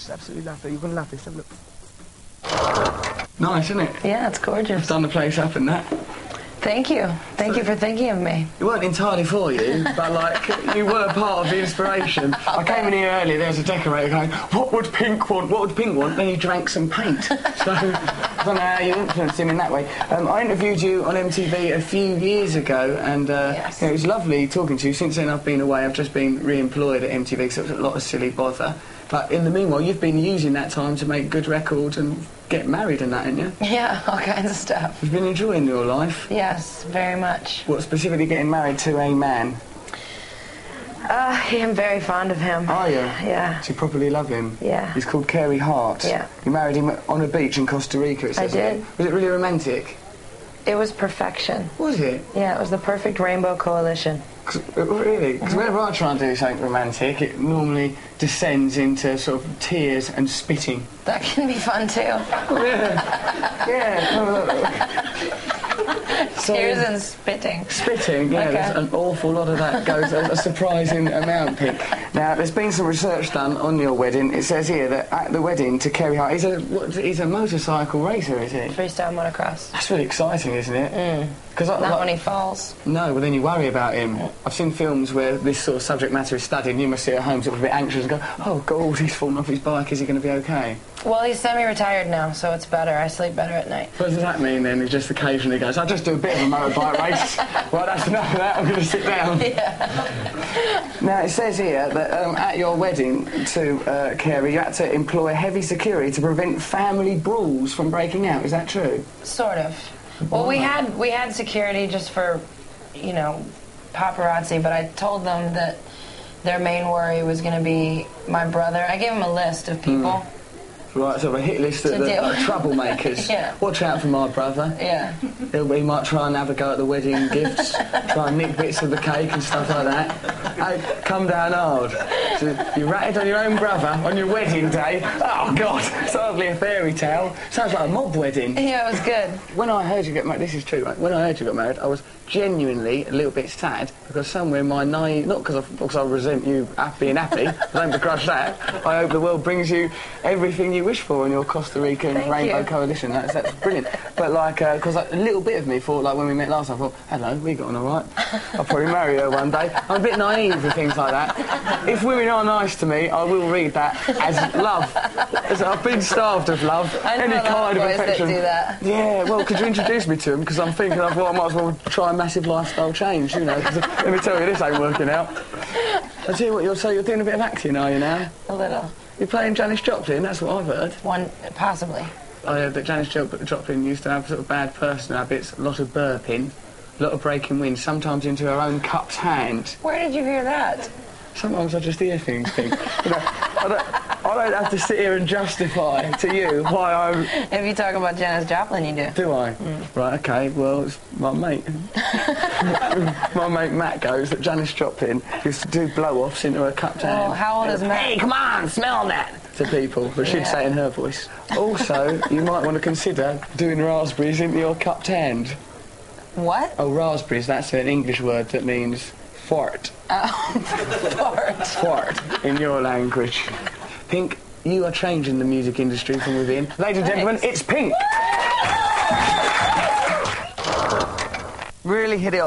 Just absolutely lovely. You're going to love this. Have a look. Nice, isn't it? Yeah, it's gorgeous. I've done the place up and that. Thank you. Thank you for thinking of me. It weren't entirely for you, but, like, you were part of the inspiration. I came in here earlier, there was a decorator going, what would Pink want? What would Pink want? Then he drank some paint. So, I don't know how you influenced him in that way. I interviewed you on MTV a few years ago, and yes. you know, it was lovely talking to you. Since then I've been away, I've just been re-employed at MTV, because it was a lot of silly bother. But in the meanwhile, you've been using that time to make good records and get married and that, haven't you? Yeah, all kinds of stuff. You've been enjoying your life? Yes, very much. What, specifically getting married to a man? I'm very fond of him. Are you? Yeah. Do you properly love him? Yeah. He's called Carey Hart. Yeah. You married him on a beach in Costa Rica, it says. I did. Was it really romantic? It was perfection. Was it? Yeah, it was the perfect rainbow coalition. Really? Because whenever I try and do something romantic, it normally descends into sort of tears and spitting. That can be fun too. Yeah. Yeah. Tears and spitting. Spitting, yeah, Okay. There's an awful lot of that goes, a surprising amount, Pink. Now, there's been some research done on your wedding. It says here that at the wedding to Carey Hart, he's a motorcycle racer, is he? Freestyle motocross. That's really exciting, isn't it? Because Not when he falls. No, well then you worry about him. I've seen films where this sort of subject matter is studied and you must sit at home sort of a bit anxious and go, oh God, he's fallen off his bike, is he going to be okay? Well, he's semi-retired now, so it's better. I sleep better at night. What does that mean then? He just occasionally goes, I'll just do a bit of a motorbike race. Well, that's enough of that, I'm going to sit down. Yeah. Now, it says here that at your wedding to Carey, you had to employ heavy security to prevent family brawls from breaking out. Is that true? Sort of. Well, we had security just for, you know, paparazzi, but I told them that their main worry was going to be my brother. I gave them a list of people. Right, sort of a hit list of the troublemakers. Yeah. Watch out for my brother. Yeah. He might try and have a go at the wedding gifts, try and nick bits of the cake and stuff like that. Hey, come down hard. So you ratted on your own brother on your wedding day? Oh, God, it's hardly a fairy tale. Sounds like a mob wedding. Yeah, it was good. When I heard you get married, this is true, right? When I heard you got married, I was genuinely a little bit sad because somewhere in my naive, not because I resent you being happy, I don't begrudge that. I hope the world brings you everything you wish for in your Costa Rican Rainbow Coalition. That's brilliant. But like, because a little bit of me thought, like when we met last, I thought, hello, we got on all right. I'll probably marry her one day. I'm a bit naive with things like that. If women are nice to me, I will read that as love. As I've been starved of love, I know any kind of affection. That do that. Yeah, well, could you introduce me to him? Because I'm thinking, I might as well try a massive lifestyle change, you know. 'Cause let me tell you, this ain't working out. I tell you what, you're doing a bit of acting, are you now? A little. You're playing Janis Joplin, that's what I've heard. Possibly. I heard that Janis Joplin used to have sort of bad personal habits, a lot of burping, a lot of breaking wind, sometimes into her own cupped hand. Where did you hear that? Sometimes I just hear things, Pink. You know, I don't have to sit here and justify to you why I'm... If you talk about Janis Joplin, you do. Do I? Right, OK, well, it's my mate. My mate Matt goes that Janis Joplin used to do blow-offs into her cupped hand. Well, how old is Matt? Hey, come on, smell that! To people, but she'd say it in her voice. Also, you might want to consider doing raspberries into your cupped hand. What? Oh, raspberries, that's an English word that means fart. Fart. Fart, in your language. Pink, you are changing the music industry from within. Ladies and gentlemen, it's Pink! Really hit it off.